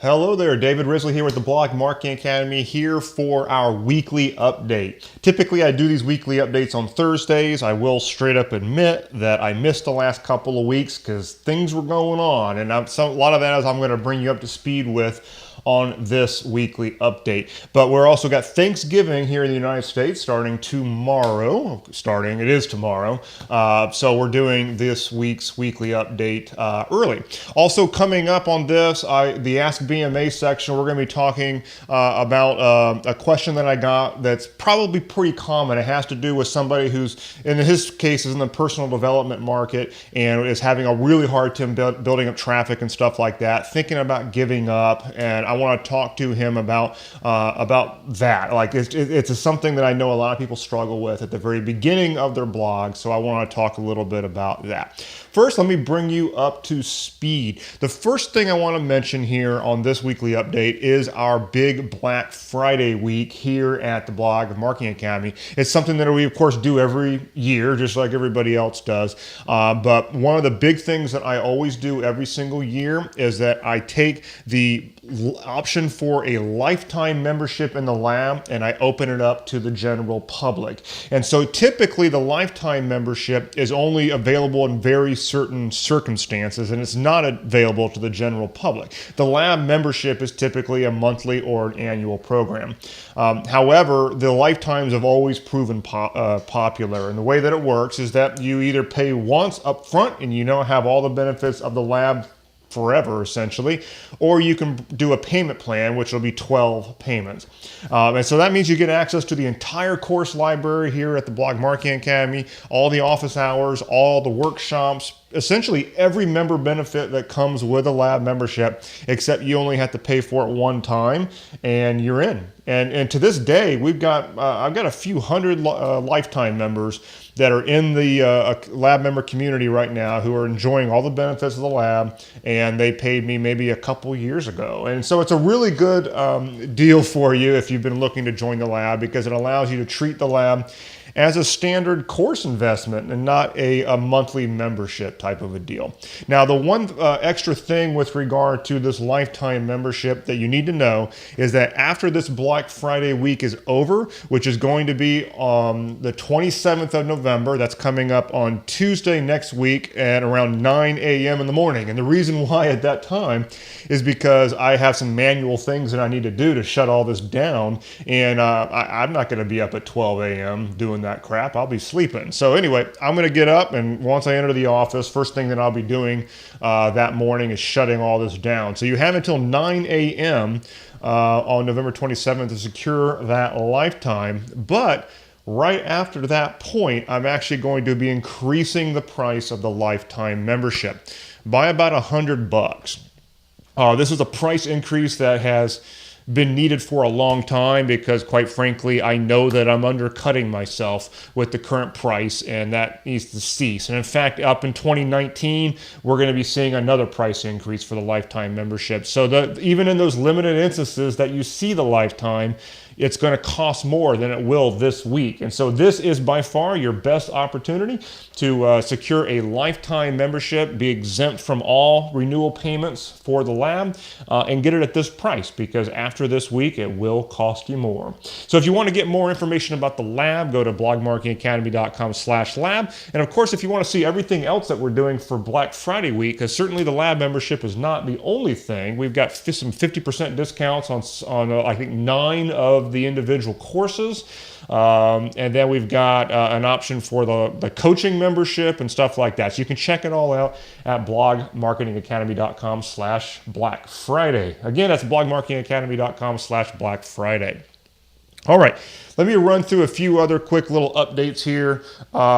Hello there, David Risley here with the Blog Marketing Academy here for our weekly update. Typically I do these weekly updates on Thursdays. I will straight up admit that I missed the last couple of weeks because things were going on, and a lot of that is I'm going to bring you up to speed with on this weekly update. But we're also got Thanksgiving here in the United States starting tomorrow. It is tomorrow. So we're doing this week's weekly update early. Also coming up on this, the Ask BMA section, we're going to be talking about a question that I got that's probably pretty common. It has to do with somebody who's, in his case, is in the personal development market and is having a really hard time building up traffic and stuff like that, thinking about giving up, and I want to talk to him about that. Like it's something that I know a lot of people struggle with at the very beginning of their blog, so I want to talk a little bit about that. First, let me bring you up to speed. The first thing I want to mention here on this weekly update is our big Black Friday week here at the Blog Marketing Academy. It's something that we, of course, do every year, just like everybody else does. But one of the big things that I always do every single year is that I take the option for a lifetime membership in the lab and I open it up to the general public. And so typically the lifetime membership is only available in very certain circumstances, and it's not available to the general public. The lab membership is typically a monthly or an annual program. However, the lifetimes have always proven popular, and the way that it works is that you either pay once up front and you now have all the benefits of the lab forever, essentially, or you can do a payment plan, which will be 12 payments. And so that means you get access to the entire course library here at the Blog Marketing Academy, all the office hours, all the workshops, essentially every member benefit that comes with a lab membership, except you only have to pay for it one time and you're in. And to this day, I've got a few hundred lifetime members that are in the lab member community right now who are enjoying all the benefits of the lab, and they paid me maybe a couple years ago. And so it's a really good deal for you if you've been looking to join the lab, because it allows you to treat the lab as a standard course investment and not a monthly membership type of a deal. Now, the one extra thing with regard to this lifetime membership that you need to know is that after this Black Friday week is over, which is going to be on the 27th of November, that's coming up on Tuesday next week at around 9 a.m. in the morning. And the reason why at that time is because I have some manual things that I need to do to shut all this down, and I'm not going to be up at 12 a.m. doing that crap. I'll be sleeping. So anyway, I'm going to get up, and once I enter the office, first thing that I'll be doing that morning is shutting all this down. So you have until 9 a.m. On November 27th to secure that lifetime, but right after that point, I'm actually going to be increasing the price of the lifetime membership by about $100. This is a price increase that has been needed for a long time because, quite frankly, I know that I'm undercutting myself with the current price, and that needs to cease. And in fact, up in 2019, we're going to be seeing another price increase for the lifetime membership. So even in those limited instances that you see the lifetime, it's going to cost more than it will this week. And so this is by far your best opportunity to secure a lifetime membership, be exempt from all renewal payments for the lab, and get it at this price, because after this week, it will cost you more. So if you want to get more information about the lab, go to blogmarketingacademy.com/lab. And of course, if you want to see everything else that we're doing for Black Friday week, because certainly the lab membership is not the only thing. We've got some 50% discounts on I think 9 of the individual courses. And then we've got an option for the coaching membership and stuff like that. So you can check it all out at blogmarketingacademy.com/Black Friday. Again, that's blogmarketingacademy.com/Black Friday. All right, let me run through a few other quick little updates here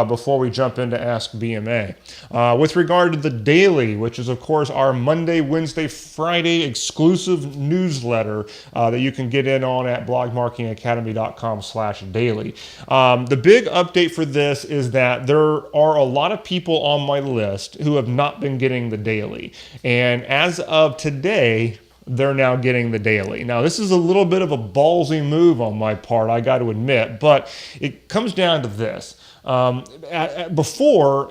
before we jump into Ask BMA. With regard to the daily, which is, of course, our Monday, Wednesday, Friday exclusive newsletter that you can get in on at blogmarketingacademy.com/daily. The big update for this is that there are a lot of people on my list who have not been getting the daily. And as of today, they're now getting the daily. Now, this is a little bit of a ballsy move on my part, I got to admit, but it comes down to this. Before,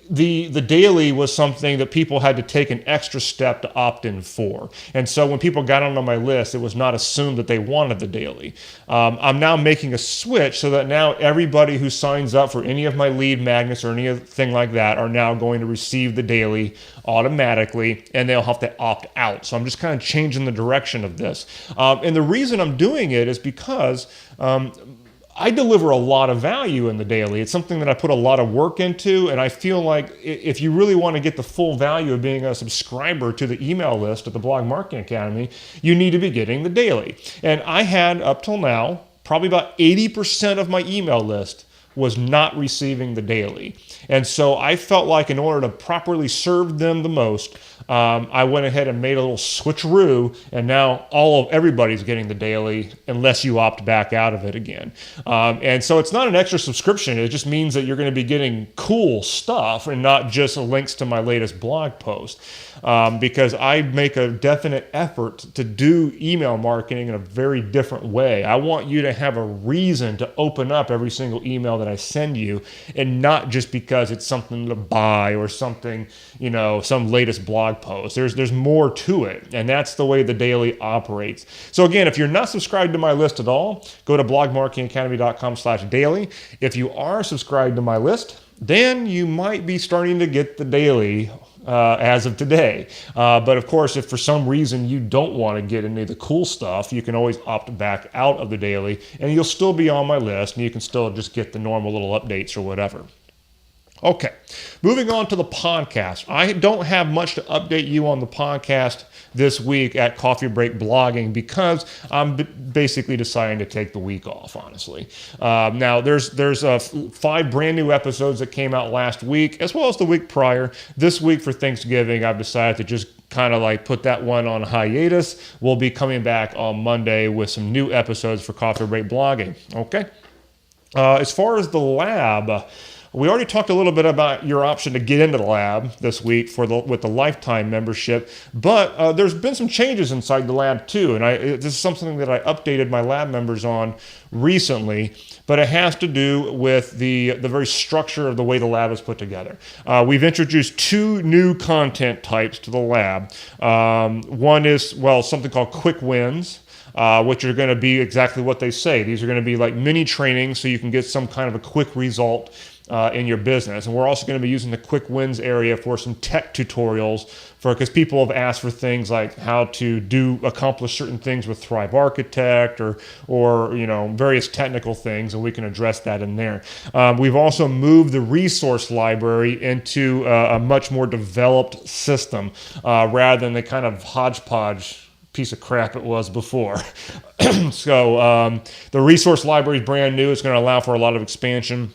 the daily was something that people had to take an extra step to opt in for. And so when people got onto my list, it was not assumed that they wanted the daily. I'm now making a switch so that now everybody who signs up for any of my lead magnets or anything like that are now going to receive the daily automatically, and they'll have to opt out. So I'm just kind of changing the direction of this. And the reason I'm doing it is because I deliver a lot of value in the daily. It's something that I put a lot of work into, and I feel like if you really want to get the full value of being a subscriber to the email list at the Blog Marketing Academy, you need to be getting the daily. And I had, up till now, probably about 80% of my email list was not receiving the daily. And so I felt like in order to properly serve them the most, I went ahead and made a little switcheroo, and now everybody's getting the daily unless you opt back out of it again. And so it's not an extra subscription. It just means that you're going to be getting cool stuff and not just links to my latest blog post. Because I make a definite effort to do email marketing in a very different way. I want you to have a reason to open up every single email that I send you, and not just because it's something to buy or something, some latest blog post. There's more to it, and that's the way the daily operates. So again, if you're not subscribed to my list at all, go to blogmarketingacademy.com/daily. If you are subscribed to my list, then you might be starting to get the daily as of today. But of course, if for some reason you don't want to get any of the cool stuff, you can always opt back out of the daily, and you'll still be on my list, and you can still just get the normal little updates or whatever. Okay, moving on to the podcast. I don't have much to update you on the podcast this week at Coffee Break Blogging because I'm basically deciding to take the week off, honestly. Now, there's 5 brand new episodes that came out last week, as well as the week prior. This week for Thanksgiving, I've decided to just kind of like put that one on hiatus. We'll be coming back on Monday with some new episodes for Coffee Break Blogging. Okay. As far as the lab, we already talked a little bit about your option to get into the lab this week with the lifetime membership, but there's been some changes inside the lab too, and this is something that I updated my lab members on recently, but it has to do with the very structure of the way the lab is put together. We've introduced 2 new content types to the lab. One is, something called quick wins, which are going to be exactly what they say. These are going to be like mini trainings so you can get some kind of a quick result in your business. And we're also going to be using the quick wins area for some tech tutorials because people have asked for things like how to accomplish certain things with Thrive Architect or various technical things, and we can address that in there. We've also moved the resource library into a much more developed system rather than the kind of hodgepodge piece of crap it was before. So the resource library is brand new. It's going to allow for a lot of expansion.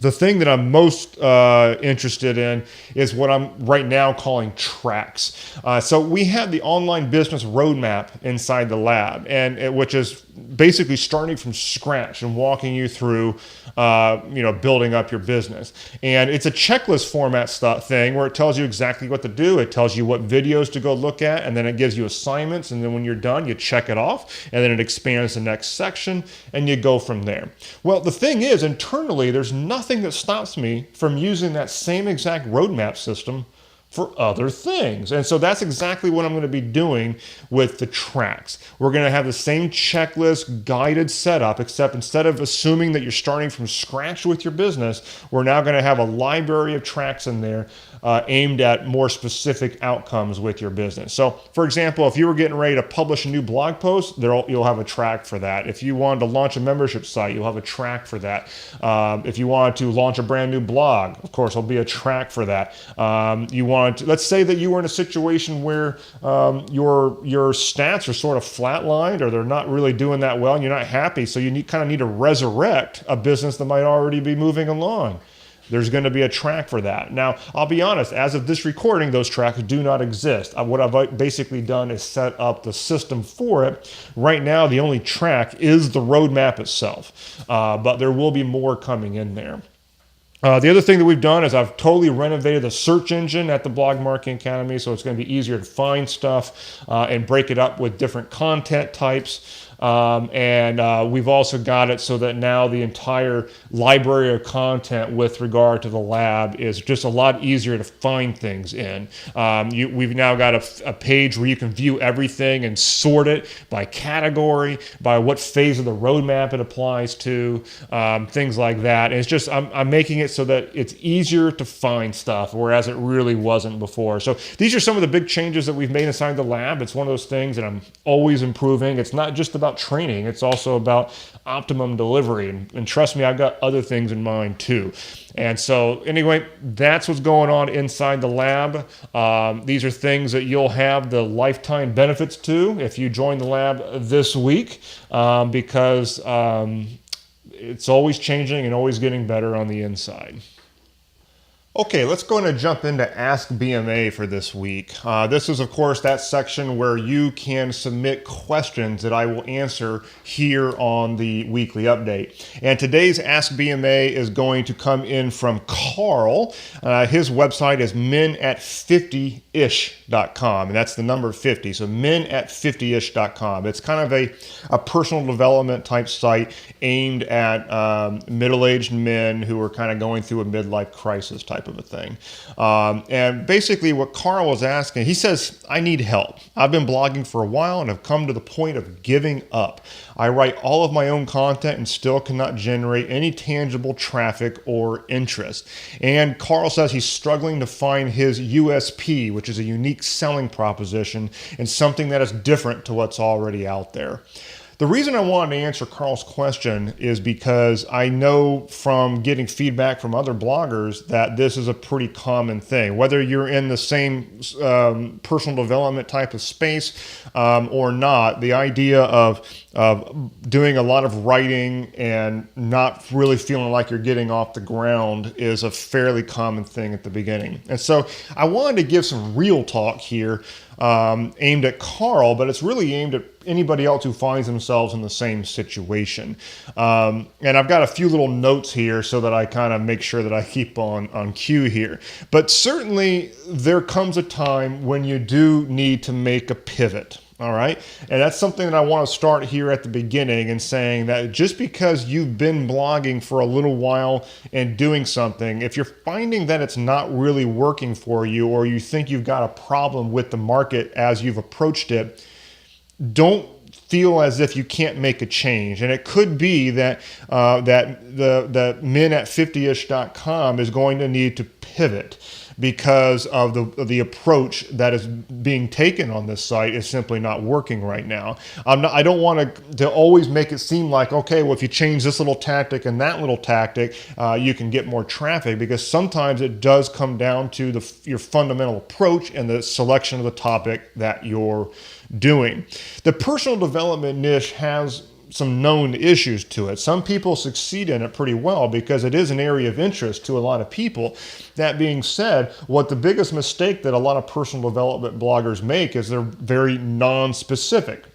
The thing that I'm most interested in is what I'm right now calling tracks. So we have the online business roadmap inside the lab, and which is basically starting from scratch and walking you through, building up your business. And it's a checklist format thing where it tells you exactly what to do. It tells you what videos to go look at, and then it gives you assignments. And then when you're done, you check it off, and then it expands the next section, and you go from there. Well, the thing is, internally, there's nothing that stops me from using that same exact roadmap system for other things. And so that's exactly what I'm going to be doing with the tracks. We're going to have the same checklist guided setup, except instead of assuming that you're starting from scratch with your business, we're now going to have a library of tracks in there aimed at more specific outcomes with your business. So, for example, if you were getting ready to publish a new blog post, you'll have a track for that. If you wanted to launch a membership site, you'll have a track for that. If you wanted to launch a brand new blog, of course, there'll be a track for that. Let's say that you were in a situation where your stats are sort of flatlined or they're not really doing that well and you're not happy, so you kind of need to resurrect a business that might already be moving along. There's going to be a track for that. Now, I'll be honest, as of this recording, those tracks do not exist. What I've basically done is set up the system for it. Right now, the only track is the roadmap itself, but there will be more coming in there. The other thing that we've done is I've totally renovated the search engine at the Blog Marketing Academy, so it's going to be easier to find stuff and break it up with different content types. And we've also got it so that now the entire library of content with regard to the lab is just a lot easier to find things in. We've now got a page where you can view everything and sort it by category, by what phase of the roadmap it applies to, things like that. And it's just, I'm making it so that it's easier to find stuff, whereas it really wasn't before. So these are some of the big changes that we've made inside the lab. It's one of those things that I'm always improving. It's not just about training, it's also about optimum delivery. And trust me, I've got other things in mind too. And so anyway, that's what's going on inside the lab. These are things that you'll have the lifetime benefits to if you join the lab this week, because it's always changing and always getting better on the inside. Okay, let's go and jump into Ask BMA for this week. This is, of course, that section where you can submit questions that I will answer here on the weekly update. And today's Ask BMA is going to come in from Carl. His website is menat50ish.com, and that's the number 50, so menat50ish.com. It's kind of a personal development type site aimed at middle-aged men who are kind of going through a midlife crisis type of a thing. And basically what Carl was asking, he says, I need help. I've been blogging for a while and have come to the point of giving up. I write all of my own content and still cannot generate any tangible traffic or interest. And Carl says he's struggling to find his USP, which is a unique selling proposition and something that is different to what's already out there. The reason I wanted to answer Carl's question is because I know from getting feedback from other bloggers that this is a pretty common thing. Whether you're in the same personal development type of space or not, the idea of doing a lot of writing and not really feeling like you're getting off the ground is a fairly common thing at the beginning. And so I wanted to give some real talk here aimed at Carl, but it's really aimed at anybody else who finds themselves in the same situation. And I've got a few little notes here so that I kind of make sure that I keep on cue here. But certainly there comes a time when you do need to make a pivot. All right. And that's something that I want to start here at the beginning and saying that just because you've been blogging for a little while and doing something, if you're finding that it's not really working for you, or you think you've got a problem with the market as you've approached it, don't feel as if you can't make a change. And it could be that the menat50ish.com is going to need to pivot, because of the approach that is being taken on this site is simply not working right now. I don't want to always make it seem like, okay, well, if you change this little tactic and that little tactic, you can get more traffic, because sometimes it does come down to your fundamental approach and the selection of the topic that you're doing. The personal development niche has some known issues to it. Some people succeed in it pretty well because it is an area of interest to a lot of people. That being said, what the biggest mistake that a lot of personal development bloggers make is they're very non-specific.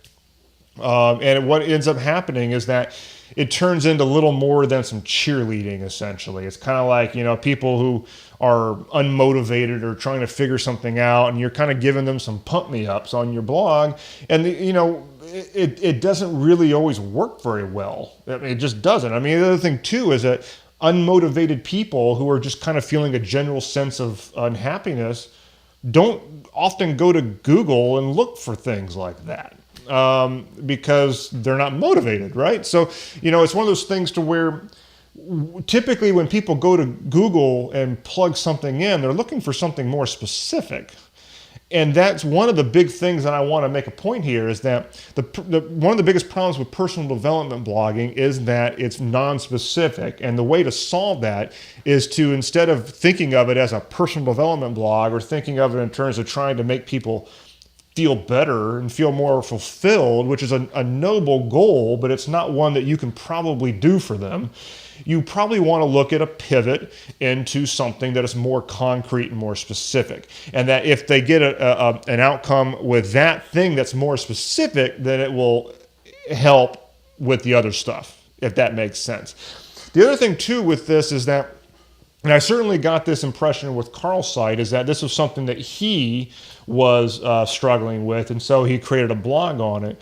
And what ends up happening is that it turns into little more than some cheerleading, essentially. It's kind of like, people who are unmotivated or trying to figure something out, and you're kind of giving them some pump-me-ups on your blog, and it doesn't really always work very well. It just doesn't. I mean, the other thing too is that unmotivated people who are just kind of feeling a general sense of unhappiness don't often go to Google and look for things like that. Because they're not motivated, right? So, it's one of those things to where typically when people go to Google and plug something in, they're looking for something more specific. And that's one of the big things that I want to make a point here, is that one of the biggest problems with personal development blogging is that it's non-specific. And the way to solve that is to, instead of thinking of it as a personal development blog or thinking of it in terms of trying to make people feel better and feel more fulfilled, which is a noble goal, but it's not one that you can probably do for them. You probably want to look at a pivot into something that is more concrete and more specific. And that if they get an outcome with that thing that's more specific, then it will help with the other stuff, if that makes sense. The other thing too with this is that, and I certainly got this impression with Carl's site, is that this was something that he was struggling with, and so he created a blog on it.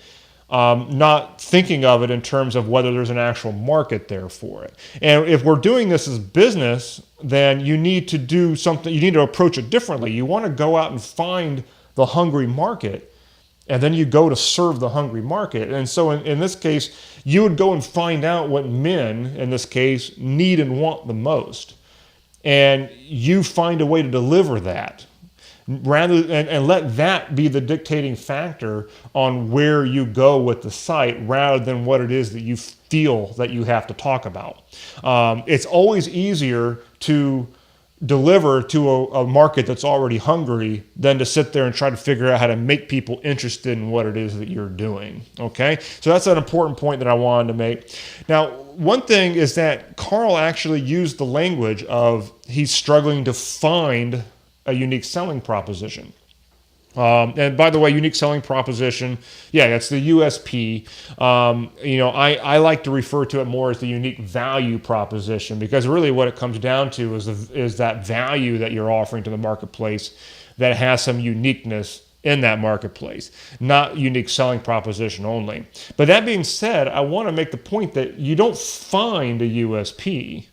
not thinking of it in terms of whether there's an actual market there for it. And if we're doing this as business, then you need to do something, you need to approach it differently. You want to go out and find the hungry market, and then you go to serve the hungry market. And so in this case, you would go and find out what men, in this case, need and want the most. And you find a way to deliver that. And let that be the dictating factor on where you go with the site rather than what it is that you feel that you have to talk about. It's always easier to deliver to a market that's already hungry than to sit there and try to figure out how to make people interested in what it is that you're doing. Okay, so that's an important point that I wanted to make. Now, one thing is that Carl actually used the language of he's struggling to find a unique selling proposition. And by the way, unique selling proposition, yeah, that's the USP. I like to refer to it more as the unique value proposition, because really what it comes down to is that value that you're offering to the marketplace that has some uniqueness in that marketplace, not unique selling proposition only. But that being said, I want to make the point that you don't find a USP.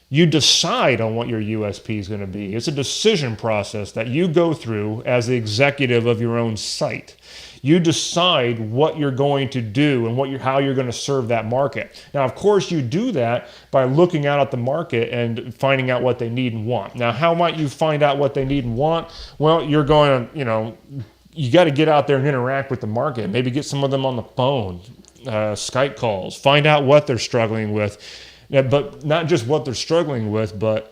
You decide on what your USP is going to be. It's a decision process that you go through as the executive of your own site. You decide what you're going to do and how you're going to serve that market. Now, of course, you do that by looking out at the market and finding out what they need and want. Now, how might you find out what they need and want? Well, you're going to, you got to get out there and interact with the market. Maybe get some of them on the phone, Skype calls, find out what they're struggling with. But not just what they're struggling with, but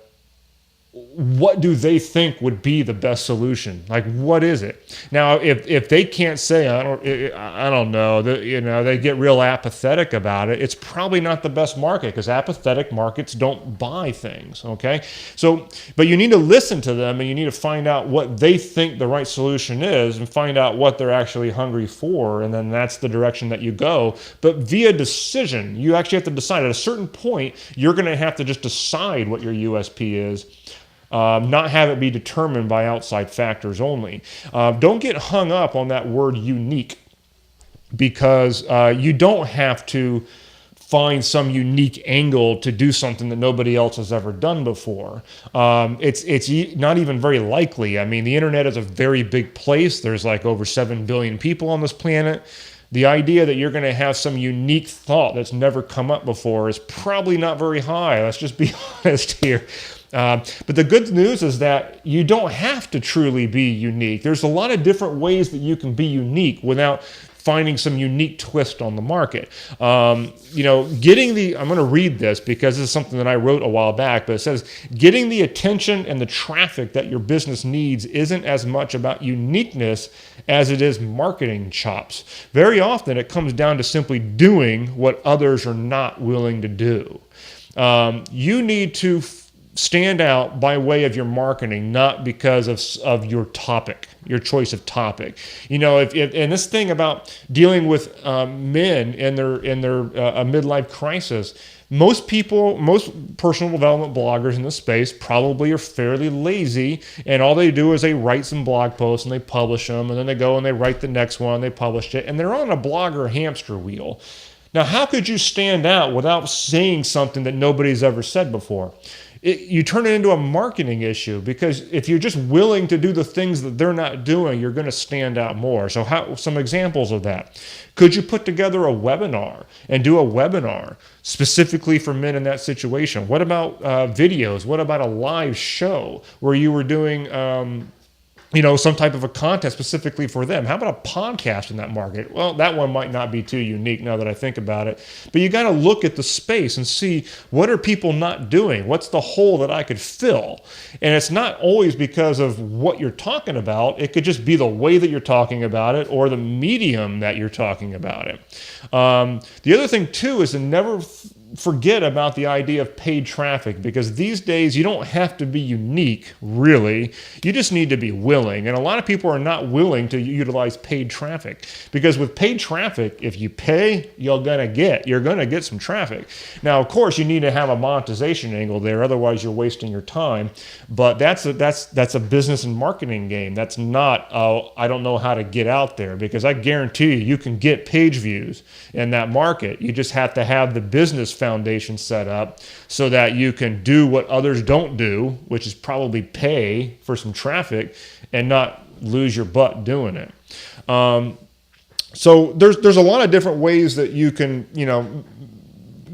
what do they think would be the best solution? Like, what is it? Now, if they can't say, I don't know, they get real apathetic about it, it's probably not the best market, because apathetic markets don't buy things, okay? So, but you need to listen to them, and you need to find out what they think the right solution is and find out what they're actually hungry for, and then that's the direction that you go. But via decision, you actually have to decide. At a certain point, you're going to have to just decide what your USP is. Not have it be determined by outside factors only. Don't get hung up on that word unique, because you don't have to find some unique angle to do something that nobody else has ever done before. It's not even very likely. I mean, the internet is a very big place. There's like over 7 billion people on this planet. The idea that you're going to have some unique thought that's never come up before is probably not very high. Let's just be honest here. But the good news is that you don't have to truly be unique. There's a lot of different ways that you can be unique without finding some unique twist on the market. I'm going to read this because this is something that I wrote a while back, but it says, getting the attention and the traffic that your business needs isn't as much about uniqueness as it is marketing chops. Very often it comes down to simply doing what others are not willing to do. You need to stand out by way of your marketing, not because of your topic, your choice of topic. And this thing about dealing with men in their midlife crisis, most personal development bloggers in this space probably are fairly lazy, and all they do is they write some blog posts and they publish them, and then they go and they write the next one, they publish it, and they're on a blogger hamster wheel. Now, how could you stand out without saying something that nobody's ever said before? You turn it into a marketing issue, because if you're just willing to do the things that they're not doing, you're going to stand out more. So some examples of that. Could you put together a webinar and do a webinar specifically for men in that situation? What about videos? What about a live show where you were doing some type of a content specifically for them? How about a podcast in that market? Well, that one might not be too unique now that I think about it. But you got to look at the space and see, what are people not doing? What's the hole that I could fill? And it's not always because of what you're talking about. It could just be the way that you're talking about it or the medium that you're talking about it. The other thing too is to forget about the idea of paid traffic, because these days you don't have to be unique, really. You just need to be willing. And a lot of people are not willing to utilize paid traffic, because with paid traffic, if you pay, you're going to get some traffic. Now, of course, you need to have a monetization angle there. Otherwise, you're wasting your time. But that's a business and marketing game. That's not, I don't know how to get out there, because I guarantee you can get page views in that market. You just have to have the business foundation set up so that you can do what others don't do, which is probably pay for some traffic and not lose your butt doing it. So there's a lot of different ways that you can,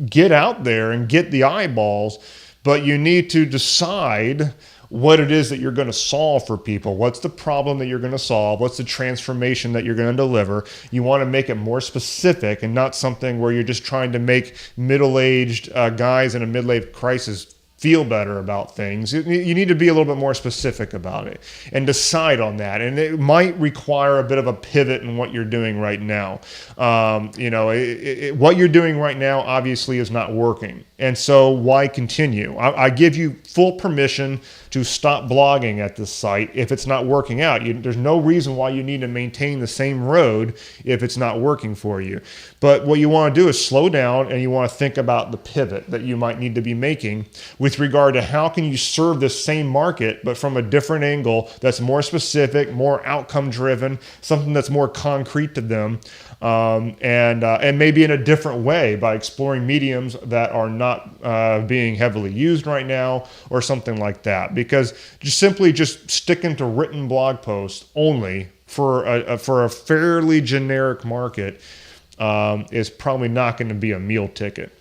get out there and get the eyeballs, but you need to decide what it is that you're going to solve for people. What's the problem that you're going to solve? What's the transformation that you're going to deliver? You want to make it more specific and not something where you're just trying to make middle-aged guys in a midlife crisis feel better about things. You need to be a little bit more specific about it and decide on that. And it might require a bit of a pivot in what you're doing right now. What you're doing right now obviously is not working. And so why continue? I give you full permission to stop blogging at this site if it's not working out. There's no reason why you need to maintain the same road if it's not working for you. But what you want to do is slow down, and you want to think about the pivot that you might need to be making with regard to how can you serve this same market, but from a different angle that's more specific, more outcome driven, something that's more concrete to them, and maybe in a different way by exploring mediums that are not being heavily used right now or something like that. Because just sticking to written blog posts only for a fairly generic market is probably not going to be a meal ticket.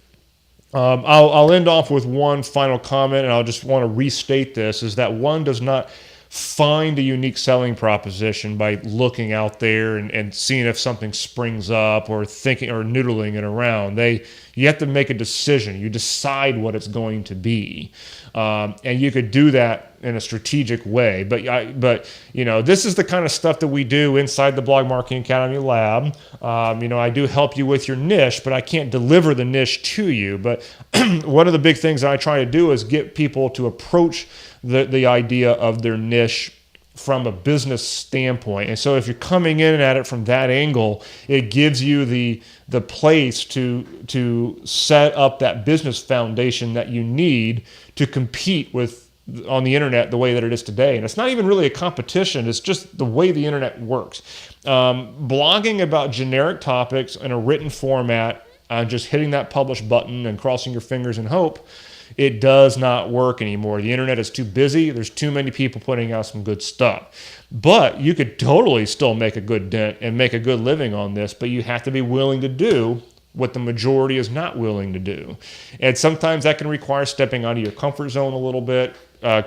I'll end off with one final comment, and I'll just want to restate this, is that one does not find a unique selling proposition by looking out there and seeing if something springs up or thinking or noodling it around. You have to make a decision. You decide what it's going to be. And you could do that in a strategic way. But this is the kind of stuff that we do inside the Blog Marketing Academy lab. I do help you with your niche, but I can't deliver the niche to you. But one of the big things that I try to do is get people to approach the idea of their niche from a business standpoint. And so if you're coming in at it from that angle, it gives you the place to set up that business foundation that you need to compete on the internet the way that it is today. And it's not even really a competition, it's just the way the internet works. Blogging about generic topics in a written format, just hitting that publish button and crossing your fingers and hope, it does not work anymore. The internet is too busy. There's too many people putting out some good stuff. But you could totally still make a good dent and make a good living on this, but you have to be willing to do what the majority is not willing to do. And sometimes that can require stepping out of your comfort zone a little bit,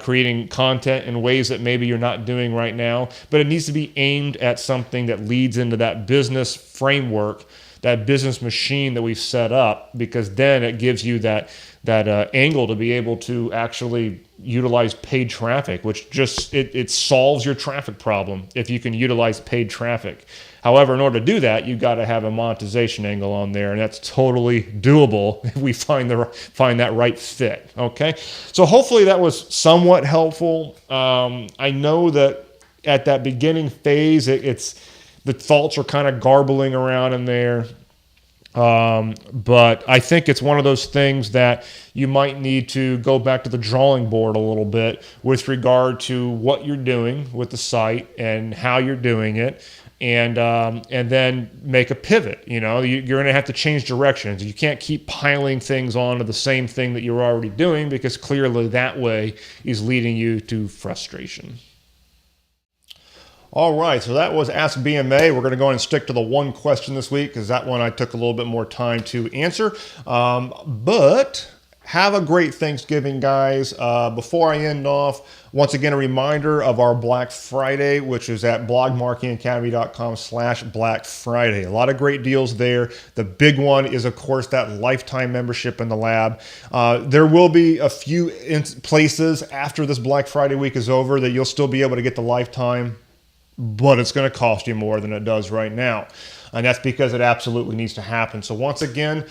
creating content in ways that maybe you're not doing right now, but it needs to be aimed at something that leads into that business framework, that business machine that we've set up, because then it gives you that angle to be able to actually utilize paid traffic, which just it solves your traffic problem if you can utilize paid traffic. However, in order to do that, you've got to have a monetization angle on there, and that's totally doable if we find that right fit. Okay, so hopefully that was somewhat helpful. I know that at that beginning phase, the thoughts are kind of garbling around in there. But I think it's one of those things that you might need to go back to the drawing board a little bit with regard to what you're doing with the site and how you're doing it, and then make a pivot. You're going to have to change directions. You can't keep piling things onto the same thing that you're already doing, because clearly that way is leading you to frustration. All right, so that was Ask BMA. We're going to go ahead and stick to the one question this week, because that one I took a little bit more time to answer. But have a great Thanksgiving, guys. Before I end off, once again, a reminder of our Black Friday, which is at blogmarketingacademy.com/Black Friday. A lot of great deals there. The big one is, of course, that lifetime membership in the lab. There will be a few places after this Black Friday week is over that you'll still be able to get the lifetime, but it's going to cost you more than it does right now. And that's because it absolutely needs to happen. So once again,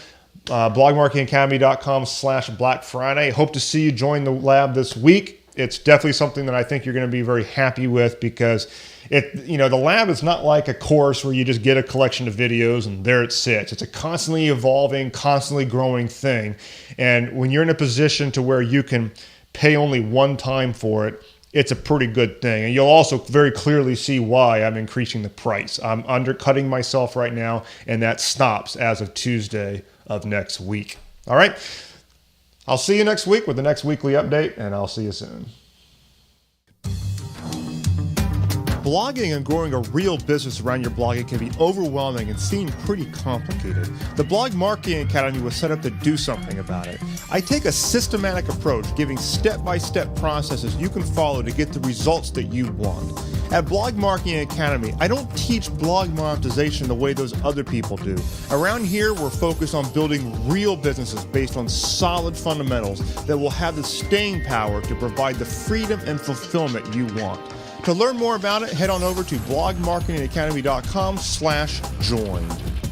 blogmarketingacademy.com/Black Friday. Hope to see you join the lab this week. It's definitely something that I think you're going to be very happy with, because the lab is not like a course where you just get a collection of videos and there it sits. It's a constantly evolving, constantly growing thing. And when you're in a position to where you can pay only one time for it, it's a pretty good thing. And you'll also very clearly see why I'm increasing the price. I'm undercutting myself right now, and that stops as of Tuesday of next week. All right. I'll see you next week with the next weekly update, and I'll see you soon. Blogging and growing a real business around your blogging can be overwhelming and seem pretty complicated. The Blog Marketing Academy was set up to do something about it. I take a systematic approach, giving step-by-step processes you can follow to get the results that you want. At Blog Marketing Academy, I don't teach blog monetization the way those other people do. Around here, we're focused on building real businesses based on solid fundamentals that will have the staying power to provide the freedom and fulfillment you want. To learn more about it, head on over to blogmarketingacademy.com/join.